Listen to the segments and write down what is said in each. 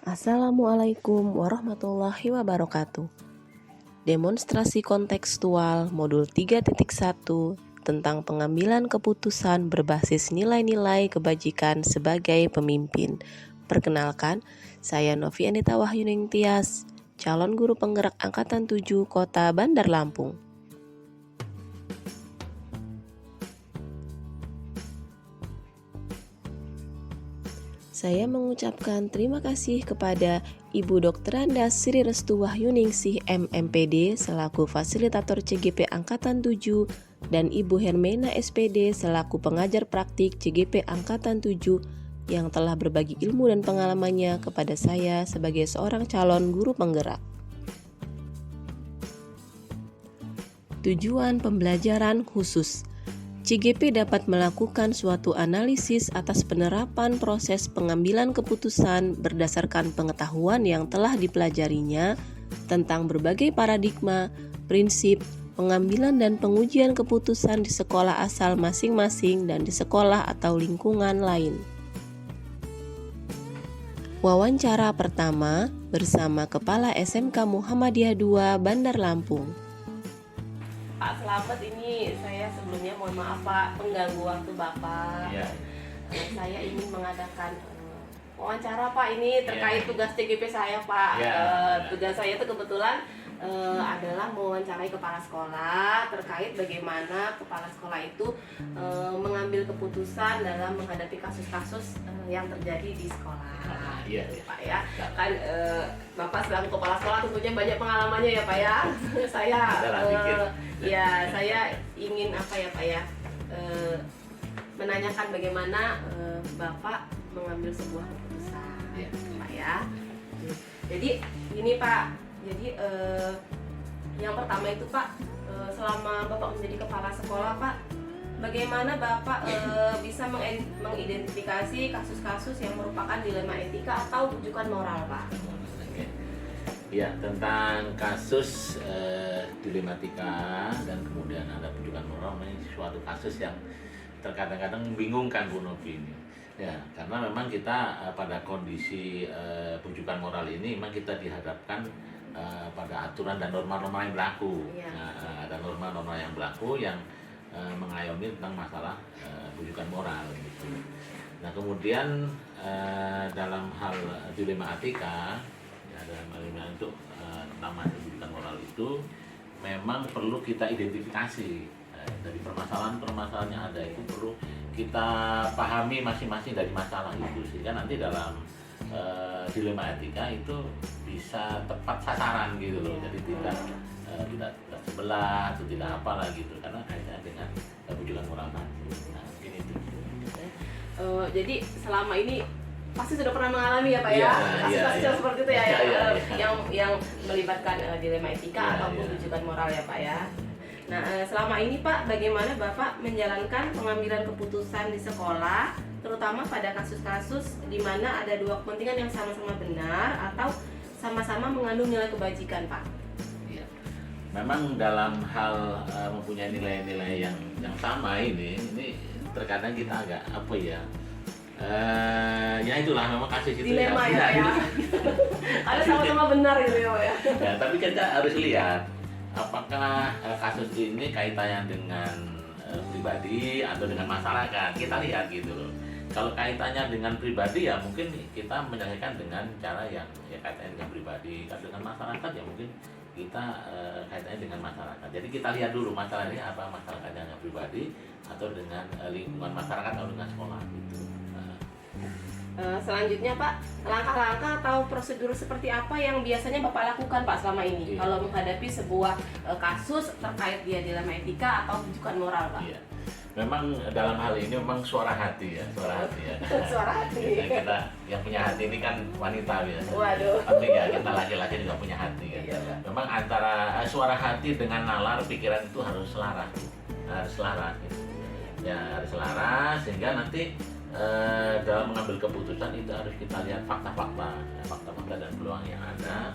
Assalamualaikum warahmatullahi wabarakatuh. Demonstrasi kontekstual modul 3.1 tentang pengambilan keputusan berbasis nilai-nilai kebajikan sebagai pemimpin. Perkenalkan, saya Novi Anita Wahyuning Tias, calon guru penggerak Angkatan 7 Kota Bandar Lampung. Saya mengucapkan terima kasih kepada Ibu Dr. Andas Sri Restu Wahyuningsih MMPD selaku Fasilitator CGP Angkatan 7 dan Ibu Hermena SPD selaku pengajar praktik CGP Angkatan 7 yang telah berbagi ilmu dan pengalamannya kepada saya sebagai seorang calon guru penggerak. Tujuan pembelajaran khusus. CGP dapat melakukan suatu analisis atas penerapan proses pengambilan keputusan berdasarkan pengetahuan yang telah dipelajarinya tentang berbagai paradigma, prinsip, pengambilan dan pengujian keputusan di sekolah asal masing-masing dan di sekolah atau lingkungan lain. Wawancara pertama bersama Kepala SMK Muhammadiyah II Bandar Lampung. Pak Selamat, ini saya sebelumnya mohon maaf Pak pengganggu waktu Bapak. Ya. Saya ingin mengadakan wawancara Pak, ini terkait tugas CGP saya Pak. Tugas saya itu kebetulan adalah mewawancarai kepala sekolah terkait bagaimana kepala sekolah itu mengambil keputusan dalam menghadapi kasus-kasus yang terjadi di sekolah. Iya, Pak ya. Kan Bapak selaku kepala sekolah tentunya banyak pengalamannya ya Pak ya. Saya ingin apa ya Pak ya, menanyakan bagaimana Bapak mengambil sebuah keputusan, Pak ya. Jadi ini Pak, jadi yang pertama itu Pak, selama Bapak menjadi kepala sekolah Pak, bagaimana Bapak bisa mengidentifikasi kasus-kasus yang merupakan dilema etika atau rujukan moral Pak? Ya, tentang kasus dilematika dan kemudian ada rujukan moral, ini suatu kasus yang terkadang-kadang membingungkan Bu Novi ini. Ya, karena memang kita pada kondisi rujukan moral ini memang kita dihadapkan pada aturan dan norma-norma yang berlaku. Ada norma-norma yang berlaku yang mengayomi tentang masalah rujukan moral gitu. Nah, kemudian dalam hal dilema etika, dalam hal ini untuk tentang masalah rujukan moral itu memang perlu kita identifikasi dari permasalahan-permasalahan yang ada itu perlu kita pahami masing-masing dari masalah itu, sehingga nanti dalam dilema etika itu bisa tepat sasaran gitu loh. Jadi tidak sebelah atau tidak apalah gitu, karena kaitannya dengan rujukan moral tadi. Nah, mungkin itu. Jadi selama ini pasti sudah pernah mengalami ya Pak ya, kasus-kasus seperti itu ya, yang melibatkan dilema etika ataupun rujukan moral ya Pak ya. Nah, selama ini Pak, bagaimana Bapak menjalankan pengambilan keputusan di sekolah, terutama pada kasus-kasus di mana ada dua kepentingan yang sama-sama benar atau sama-sama mengandung nilai kebajikan Pak? Ya. Memang dalam hal mempunyai nilai-nilai yang sama ini terkadang kita agak apa ya? Ya itulah memang kasus itu dilema ya. Ada sama-sama benar gitu ya Pak ya. Ya, tapi kita harus lihat apakah kasus ini kaitannya dengan pribadi atau dengan masyarakat. Kita lihat gitu loh. Kalau kaitannya dengan pribadi ya mungkin kita menyelesaikan dengan cara yang kaitannya dengan pribadi. Kalau dengan masyarakat ya mungkin kita kaitannya dengan masyarakat. Jadi kita lihat dulu masalah ini apa, masalah kaitannya dengan pribadi atau dengan lingkungan masyarakat atau dengan sekolah gitu. Selanjutnya Pak, langkah-langkah atau prosedur seperti apa yang biasanya Bapak lakukan Pak selama ini kalau menghadapi sebuah kasus terkait dia dilema etika atau rujukan moral Pak? Iya. Memang dalam hal ini memang suara hati ya. Suara hati. Kita yang punya hati ini kan wanita biasa. Waduh. Tapi ya kita laki-laki juga punya hati ya. Memang antara suara hati dengan nalar pikiran itu harus selaras. Harus selaras gitu. Ya, harus selaras sehingga nanti dalam mengambil keputusan itu harus kita lihat fakta-fakta dan peluang yang ada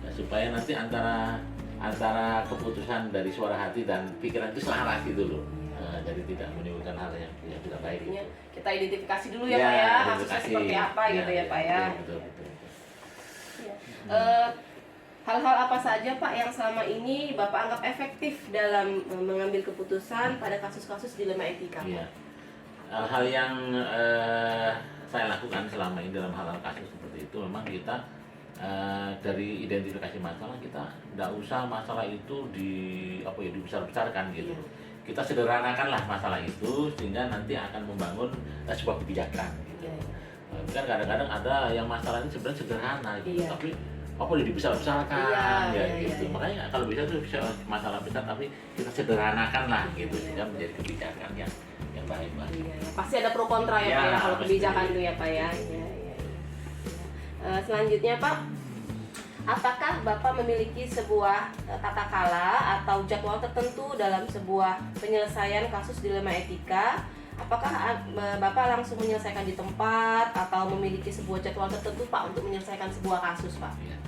supaya nanti antara keputusan dari suara hati dan pikiran itu selaras gitu loh. Jadi tidak menimbulkan hal yang tidak baik. Kita identifikasi dulu ya Pak ya, kasusnya seperti apa gitu ya Pak ya. Betul. Hal-hal apa saja Pak yang selama ini Bapak anggap efektif dalam mengambil keputusan pada kasus-kasus dilema etika? Iya. Hal-hal yang saya lakukan selama ini dalam hal-hal kasus seperti itu, memang kita dari identifikasi masalah, kita tidak usah masalah itu dibesar-besarkan gitu. Iya. Kita sederhanakanlah masalah itu sehingga nanti akan membangun sebuah kebijakan gitu. Iya. Kan kadang-kadang ada yang masalahnya sebenarnya sederhana gitu, Iya. tapi apa udah dibesar-besarkan gitu. Iya. Makanya kalau bisa tuh bisa masalah besar tapi kita sederhanakan lah gitu, Iya. sehingga menjadi kebijakan yang baik lah. Iya, ya. Pasti ada pro kontra ya, Ya, Pak ya kalau pasti. kebijakan itu ya Pak ya. Iya. Selanjutnya Pak, apakah Bapak memiliki sebuah tata kala atau jadwal tertentu dalam sebuah penyelesaian kasus dilema etika? Apakah Bapak langsung menyelesaikan di tempat atau memiliki sebuah jadwal tertentu Pak untuk menyelesaikan sebuah kasus Pak? Ya.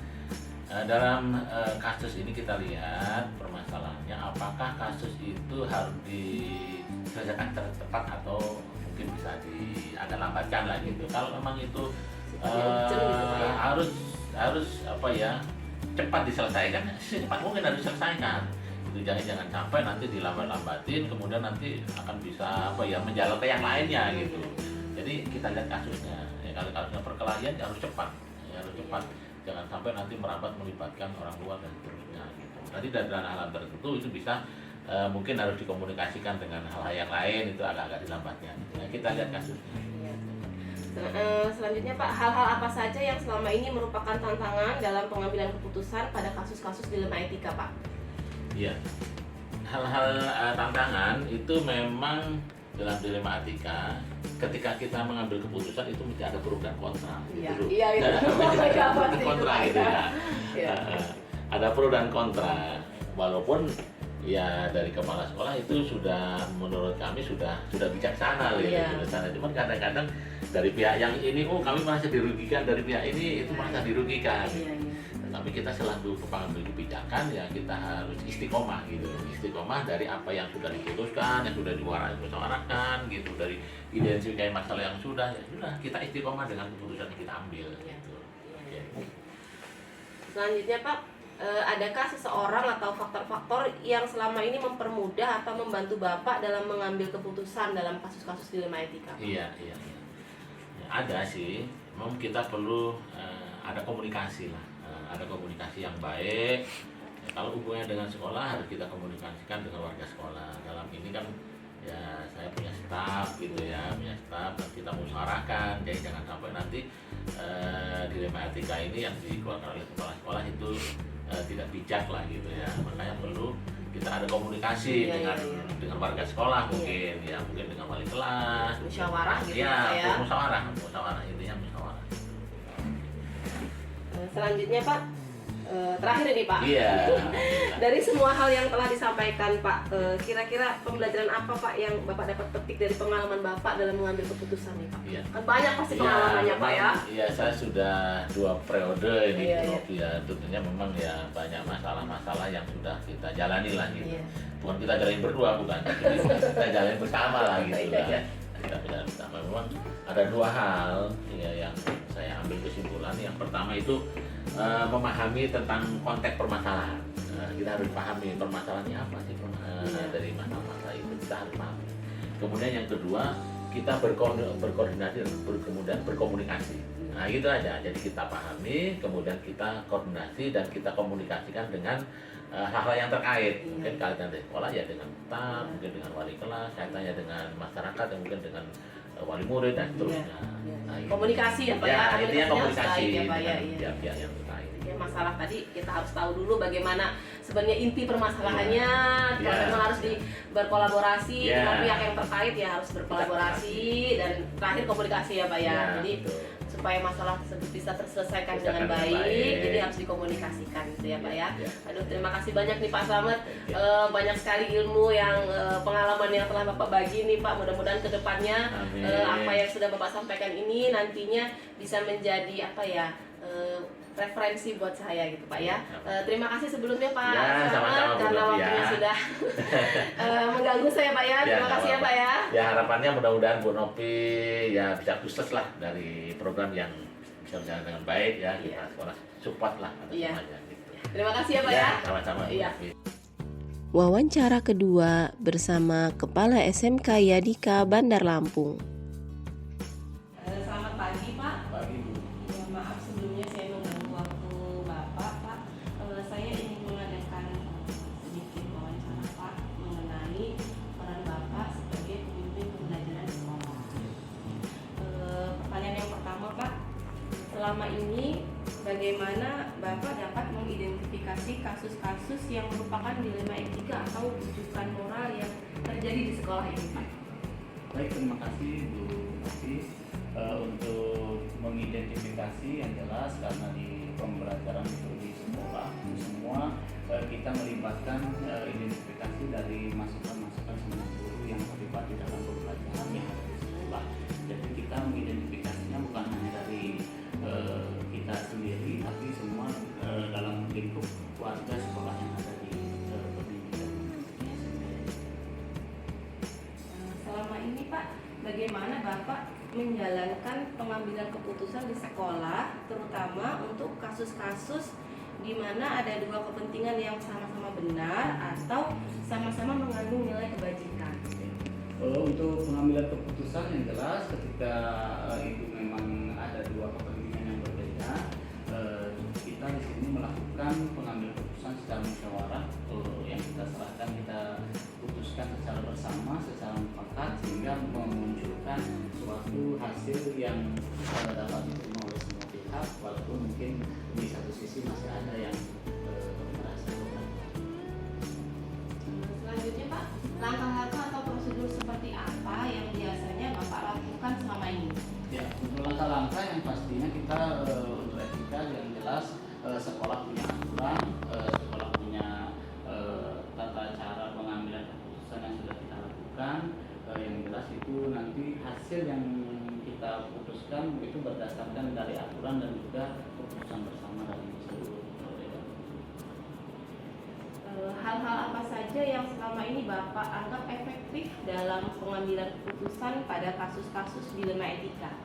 Dalam kasus ini kita lihat permasalahannya, apakah kasus itu harus diselesaikan cepat atau mungkin bisa agak lambatkan lah gitu. Kalau memang itu harus apa ya, cepat diselesaikan, secepat mungkin harus diselesaikan. Itu jangan sampai nanti dilambat-lambatin, kemudian nanti akan bisa apa ya, menjalar ke yang lainnya gitu. Jadi kita lihat kasusnya. Ya, kalau kasusnya perkelahian ya harus cepat, jangan sampai nanti merambat melibatkan orang luar dan seterusnya gitu. Tadi dari hal-hal tertentu itu bisa mungkin harus dikomunikasikan dengan hal-hal yang lain, itu agak-agak dilambatnya. Nah, kita lihat kasusnya. Selanjutnya Pak, hal-hal apa saja yang selama ini merupakan tantangan dalam pengambilan keputusan pada kasus-kasus dilema etika Pak? Iya, hal-hal tantangan itu memang dalam dilema etika. Ketika kita mengambil keputusan itu mesti ada pro dan kontra. Iya, Gitu. iya itu. Ada pro dan kontra gitu ya. Iya. Ada pro dan kontra. Walaupun ya dari kepala sekolah itu sudah, menurut kami sudah bijaksana gitu. Iya. Cuman kadang-kadang dari pihak yang ini, kami merasa dirugikan, dari pihak ini itu merasa dirugikan. Iya. Tapi kita selalu pengambil kebijakan ya kita harus istiqomah gitu, istiqomah dari apa yang sudah diputuskan, yang sudah dimusyawarahkan gitu, dari identifikasi masalah yang sudah kita istiqomah dengan keputusan yang kita ambil gitu. Iya. Selanjutnya Pak, adakah seseorang atau faktor-faktor yang selama ini mempermudah atau membantu Bapak dalam mengambil keputusan dalam kasus-kasus dilema etika? Iya. Ya, ada sih, memang kita perlu ada komunikasi lah. Ada komunikasi yang baik. Ya, kalau hubungannya dengan sekolah harus kita komunikasikan dengan warga sekolah. Dalam ini kan ya saya punya staf gitu ya, dan kita musyawarahkan. Jadi jangan sampai nanti dilema etika ini yang dikeluarkan oleh kepala sekolah itu tidak bijak lah gitu ya. Makanya perlu kita ada komunikasi dengan warga sekolah mungkin dengan wali kelas. Musyawarah gitu ya. Musyawarah intinya musyawarah. Selanjutnya Pak, terakhir ini Pak. Iya. Dari semua hal yang telah disampaikan Pak, kira-kira pembelajaran apa Pak yang Bapak dapat petik dari pengalaman Bapak dalam mengambil keputusan nih Pak? Iya. Kan banyak pasti pengalamannya Pak ya. Iya, saya sudah 2 periode ini Iya. tentunya memang ya banyak masalah-masalah yang sudah kita jalani lah gitu. Iya. Bukan kita jalani berdua, bukan, tapi kita jalani bersama lah gitu Iya. lah. Kita jalan bersama. Memang ada 2 hal ya yang saya ambil kesimpulan. Yang pertama itu memahami tentang konteks permasalahan. Kita harus pahami permasalahannya apa sih dari masalah-masalah itu, kita harus pahami. Kemudian yang kedua, kita berkoordinasi dan kemudian berkomunikasi. Nah gitu aja. Jadi kita pahami, kemudian kita koordinasi dan kita komunikasikan dengan hal-hal yang terkait. Mungkin kaitan dari sekolah ya dengan staf, mungkin dengan wali kelas, kaitannya dengan masyarakat, mungkin dengan wali murid dan seterusnya. Nah, komunikasi ya Pak ya. Intinya komunikasi ya Pak ya. dengan pihak yang terkait. Ya, masalah tadi kita harus tahu dulu bagaimana sebenarnya inti permasalahannya. Kalau memang harus berkolaborasi dengan pihak yang terkait ya harus berkolaborasi, dan terakhir komunikasi ya Pak ya. Jadi supaya masalah tersebut bisa terselesaikan dengan baik, jadi harus dikomunikasikan gitu ya Pak ya. Aduh, terima kasih banyak nih Pak Slamet. Banyak sekali ilmu yang pengalaman yang telah Bapak bagi nih Pak. Mudah-mudahan kedepannya apa yang sudah Bapak sampaikan ini nantinya bisa menjadi apa ya, referensi buat saya gitu Pak ya. Terima kasih sebelumnya Pak Slamet karena waktunya sudah mengganggu saya Pak ya. Terima kasih ya Pak ya. Ya harapannya mudah-mudahan Bu Nopi ya bisa sukses lah dari program yang bisa berjalan dengan baik ya, kita Iya. sekolah support lah atas Iya. semuanya gitu. Terima kasih ya Pak ya. Sama-sama. Iya. Wawancara kedua bersama Kepala SMK Yadika Bandar Lampung. Selamat pagi Pak. Pagi Bu. Ya, maaf sebelumnya saya mengganggu waktu Bapak, Pak. Saya ingin mengadakan sedikit wawancara Pak mengenai peran Bapak sebagai pemimpin pembelajaran di sekolah. Pertanyaan yang pertama Pak, selama ini bagaimana Bapak dapat mengidentifikasi kasus-kasus yang merupakan dilema etika atau rujukan moral yang terjadi di sekolah ini Pak? Baik, terima kasih Bu Nasi. Untuk mengidentifikasi yang jelas karena di pembelajaran itu di sekolah semua kita melibatkan identifikasi dari masukan-masukan semua guru yang terlibat di dalam pembelajaran yang ada di sekolah. Jadi kita mengidentifikasinya bukan hanya dari kita sendiri, tapi semua dalam lingkup keluarga sekolah yang ada di pendidikan. Selama ini Pak, bagaimana Bapak menjalankan pengambilan keputusan di sekolah, terutama untuk kasus-kasus di mana ada dua kepentingan yang sama-sama benar atau sama-sama mengandung nilai kebajikan? Untuk pengambilan keputusan yang jelas ketika itu memang ada dua kepentingan yang berbeda, kita di sini melakukan pengambilan keputusan secara musyawarah yang kita serahkan, kita putuskan secara bersama, secara mufakat sehingga memunculkan suatu hasil yang dapat diterima oleh semua pihak, walaupun mungkin di satu sisi masih ada yang merasa kurang. Selanjutnya Pak, langkah-langkah atau prosedur seperti apa yang biasanya Bapak lakukan selama ini? Ya, untuk langkah-langkah yang pastinya kita untuk etika yang jelas sekolah punya aturan, sekolah punya tata cara pengambilan keputusan yang sudah kita lakukan. Yang jelas itu nanti hasil yang kita putuskan itu berdasarkan dari aturan dan juga keputusan bersama dari seluruh dewan. Hal-hal apa saja yang selama ini Bapak anggap efektif dalam pengambilan keputusan pada kasus-kasus dilema etika?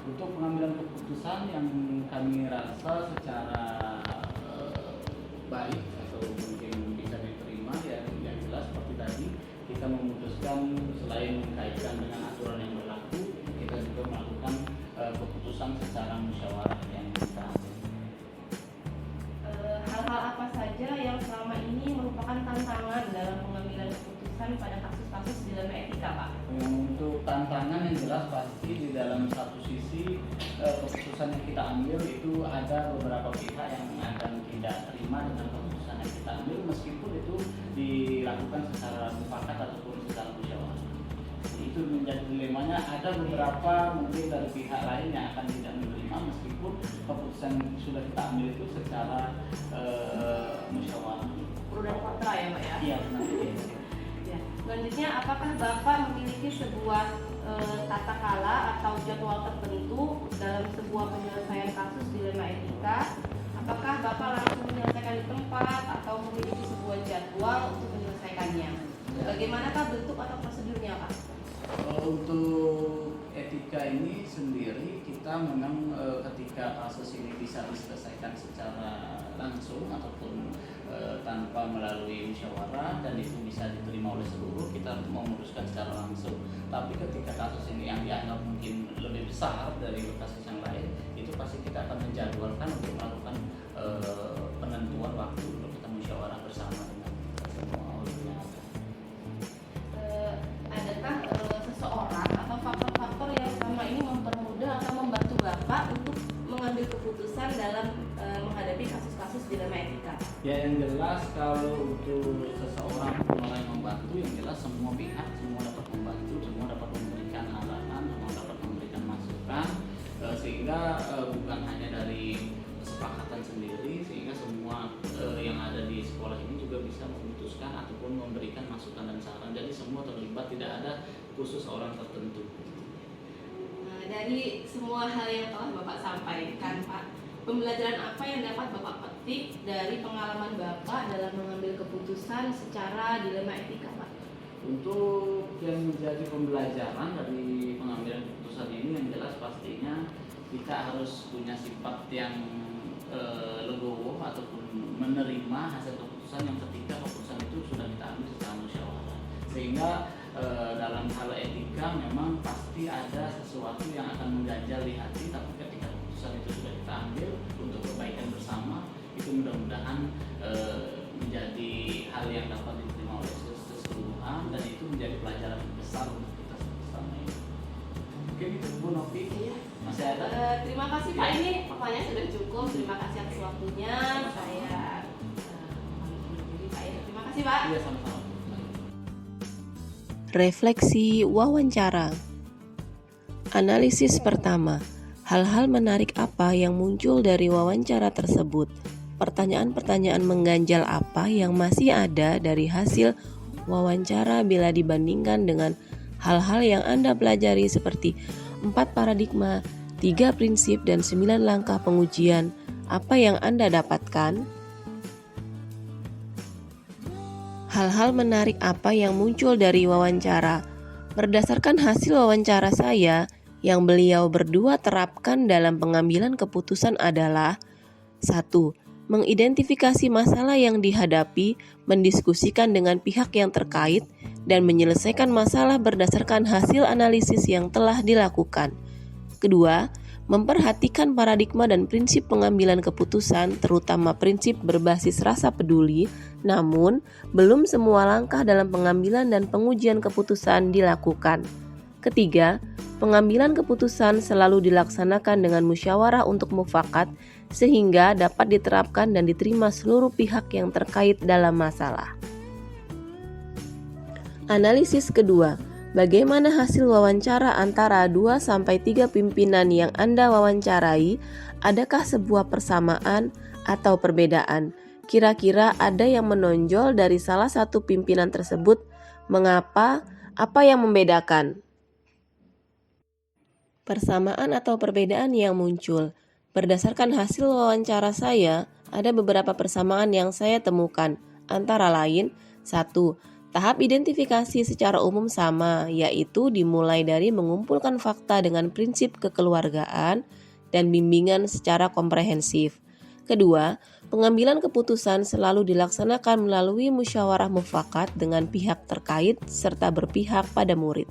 Untuk pengambilan keputusan yang kami rasa secara baik atau mungkin bisa diterima ya, yang jelas seperti tadi kita memutuskan selain mengkaitkan dengan aturan yang berlaku, kita juga melakukan keputusan secara musyawarah yang kita ambil. Hal-hal apa saja yang selama ini merupakan tantangan dalam pengambilan keputusan pada kasus-kasus dilema etika Pak? Untuk tantangan yang jelas pasti di dalam satu sisi keputusan yang kita ambil itu ada beberapa pihak yang akan tidak terima dengan keputusan yang kita ambil meskipun itu dilakukan secara mufakat ataupun secara musyawarah. Itu menjadi dilemanya, ada beberapa mungkin dari pihak lain yang akan tidak menerima meskipun keputusan sudah kita ambil itu secara musyawarah. Pro dan kontra ya Pak ya? Iya benar. Ya. Selanjutnya, apakah Bapak memiliki sebuah tata kala atau jadwal tertentu dalam sebuah penyelesaian kasus dilema etika? Apakah Bapak langsung menyelesaikan di tempat atau memiliki sebuah jadwal untuk menyelesaikannya? Bagaimanakah bentuk atau prosedurnya Pak? Untuk etika ini sendiri kita memang ketika kasus ini bisa diselesaikan secara langsung ataupun tanpa melalui musyawarah dan itu bisa diterima oleh seluruh, kita memutuskan secara langsung. Tapi ketika kasus ini yang dianggap mungkin lebih besar dari kasus yang lain, itu pasti kita akan menjadwalkan untuk melakukan penentuan waktu untuk kita musyawarah bersama dengan semua orang. Adakah seseorang atau faktor-faktor yang selama ini mempermudah atau membantu Bapak untuk mengambil keputusan dalam menghadapi kasus-kasus dilema etika? Ya, yang jelas kalau untuk seseorang orang yang membantu, yang jelas semua pihak semua dapat membantu, semua dapat memberikan arahan, semua dapat memberikan masukan, sehingga bukan hanya dari kesepakatan sendiri, sehingga semua yang ada di sekolah ini juga bisa memutuskan ataupun memberikan masukan dan saran. Jadi semua terlibat, tidak ada khusus orang tertentu. Dari semua hal yang telah Bapak sampaikan Pak, pembelajaran apa yang dapat Bapak petik dari pengalaman Bapak dalam mengambil keputusan secara dilema etika Pak? Untuk yang menjadi pembelajaran dari pengambilan keputusan ini yang jelas pastinya kita harus punya sifat yang legowo ataupun menerima hasil keputusan yang ketika keputusan itu sudah kita ambil secara musyawarah. Sehingga dalam hal etika memang pasti ada sesuatu yang akan mengganjal di hati, tapi ketika keputusan itu sudah kita ambil untuk kebaikan bersama, itu mudah-mudahan menjadi hal yang dapat diterima oleh keseluruhan, dan itu menjadi pelajaran besar untuk kita bersama ini. Mungkin itu Bu Novi. Iya. Masih ada? Terima kasih Pak, ini pertanyaan sudah cukup. Terima kasih atas waktunya. Saya undur diri Pak ya. Terima kasih Pak. Iya, sama-sama. Refleksi wawancara. Analisis pertama. Hal-hal menarik apa yang muncul dari wawancara tersebut? Pertanyaan-pertanyaan mengganjal apa yang masih ada dari hasil wawancara bila dibandingkan dengan hal-hal yang Anda pelajari seperti 4 paradigma, 3 prinsip, dan 9 langkah pengujian? Apa yang Anda dapatkan? Hal-hal menarik apa yang muncul dari wawancara? Berdasarkan hasil wawancara saya, yang beliau berdua terapkan dalam pengambilan keputusan adalah 1. Mengidentifikasi masalah yang dihadapi, mendiskusikan dengan pihak yang terkait, dan menyelesaikan masalah berdasarkan hasil analisis yang telah dilakukan. Kedua, memperhatikan paradigma dan prinsip pengambilan keputusan, terutama prinsip berbasis rasa peduli, namun belum semua langkah dalam pengambilan dan pengujian keputusan dilakukan. Ketiga, pengambilan keputusan selalu dilaksanakan dengan musyawarah untuk mufakat, sehingga dapat diterapkan dan diterima seluruh pihak yang terkait dalam masalah. Analisis kedua. Bagaimana hasil wawancara antara 2-3 pimpinan yang Anda wawancarai? Adakah sebuah persamaan atau perbedaan? Kira-kira ada yang menonjol dari salah satu pimpinan tersebut? Mengapa? Apa yang membedakan? Persamaan atau perbedaan yang muncul. Berdasarkan hasil wawancara saya, ada beberapa persamaan yang saya temukan. Antara lain, 1. Tahap identifikasi secara umum sama, yaitu dimulai dari mengumpulkan fakta dengan prinsip kekeluargaan dan bimbingan secara komprehensif. Kedua, pengambilan keputusan selalu dilaksanakan melalui musyawarah mufakat dengan pihak terkait serta berpihak pada murid.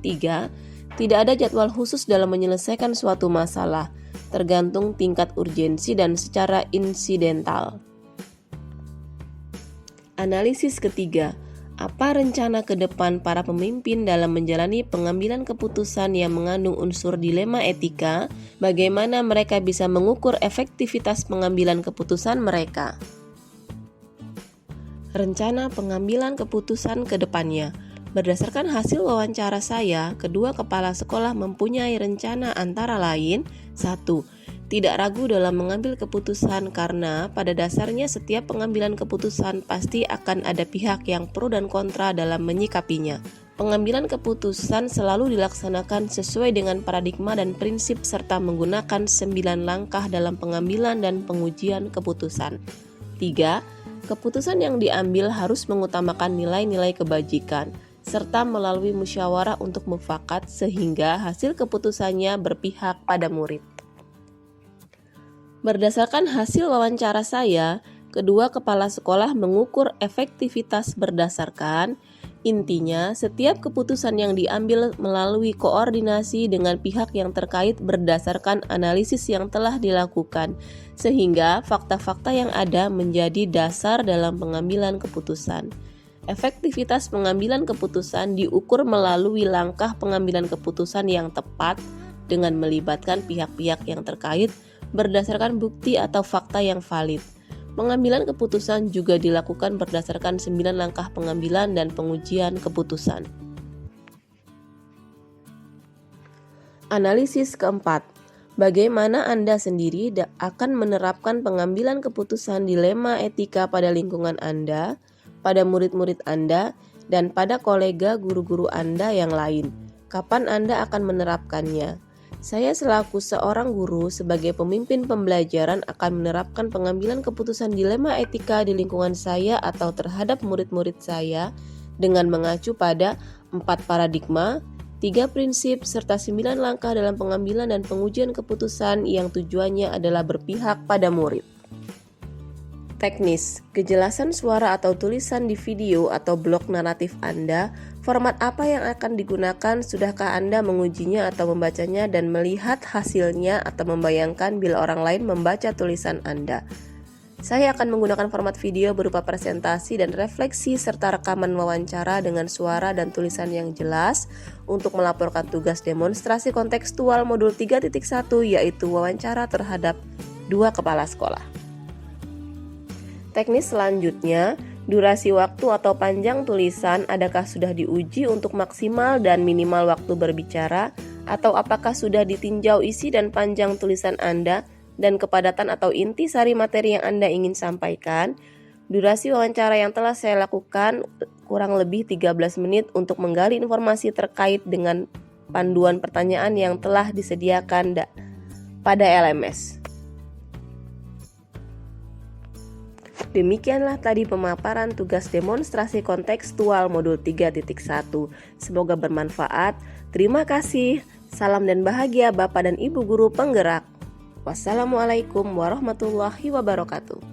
3. Tidak ada jadwal khusus dalam menyelesaikan suatu masalah, tergantung tingkat urgensi dan secara insidental. Analisis ketiga. Apa rencana ke depan para pemimpin dalam menjalani pengambilan keputusan yang mengandung unsur dilema etika? Bagaimana mereka bisa mengukur efektivitas pengambilan keputusan mereka? Rencana pengambilan keputusan ke depannya. Berdasarkan hasil wawancara saya, kedua kepala sekolah mempunyai rencana antara lain 1. Tidak ragu dalam mengambil keputusan karena pada dasarnya setiap pengambilan keputusan pasti akan ada pihak yang pro dan kontra dalam menyikapinya. Pengambilan keputusan selalu dilaksanakan sesuai dengan paradigma dan prinsip serta menggunakan 9 langkah dalam pengambilan dan pengujian keputusan. 3. Keputusan yang diambil harus mengutamakan nilai-nilai kebajikan serta melalui musyawarah untuk mufakat sehingga hasil keputusannya berpihak pada murid. Berdasarkan hasil wawancara saya, kedua kepala sekolah mengukur efektivitas berdasarkan intinya setiap keputusan yang diambil melalui koordinasi dengan pihak yang terkait berdasarkan analisis yang telah dilakukan, sehingga fakta-fakta yang ada menjadi dasar dalam pengambilan keputusan. Efektivitas pengambilan keputusan diukur melalui langkah pengambilan keputusan yang tepat dengan melibatkan pihak-pihak yang terkait berdasarkan bukti atau fakta yang valid. Pengambilan keputusan juga dilakukan berdasarkan 9 langkah pengambilan dan pengujian keputusan. Analisis keempat. Bagaimana Anda sendiri akan menerapkan pengambilan keputusan dilema etika pada lingkungan Anda, pada murid-murid Anda, dan pada kolega guru-guru Anda yang lain? Kapan Anda akan menerapkannya? Saya selaku seorang guru sebagai pemimpin pembelajaran akan menerapkan pengambilan keputusan dilema etika di lingkungan saya atau terhadap murid-murid saya dengan mengacu pada 4 paradigma, 3 prinsip serta 9 langkah dalam pengambilan dan pengujian keputusan yang tujuannya adalah berpihak pada murid. Teknis, kejelasan suara atau tulisan di video atau blog naratif Anda, format apa yang akan digunakan, sudahkah Anda mengujinya atau membacanya dan melihat hasilnya atau membayangkan bila orang lain membaca tulisan Anda. Saya akan menggunakan format video berupa presentasi dan refleksi serta rekaman wawancara dengan suara dan tulisan yang jelas untuk melaporkan tugas demonstrasi kontekstual modul 3.1 yaitu wawancara terhadap 2 kepala sekolah. Teknis selanjutnya, durasi waktu atau panjang tulisan adakah sudah diuji untuk maksimal dan minimal waktu berbicara atau apakah sudah ditinjau isi dan panjang tulisan Anda dan kepadatan atau inti sari materi yang Anda ingin sampaikan. Durasi wawancara yang telah saya lakukan kurang lebih 13 menit untuk menggali informasi terkait dengan panduan pertanyaan yang telah disediakan pada LMS. Demikianlah tadi pemaparan tugas demonstrasi kontekstual modul 3.1. Semoga bermanfaat. Terima kasih. Salam dan bahagia Bapak dan Ibu guru penggerak. Wassalamualaikum warahmatullahi wabarakatuh.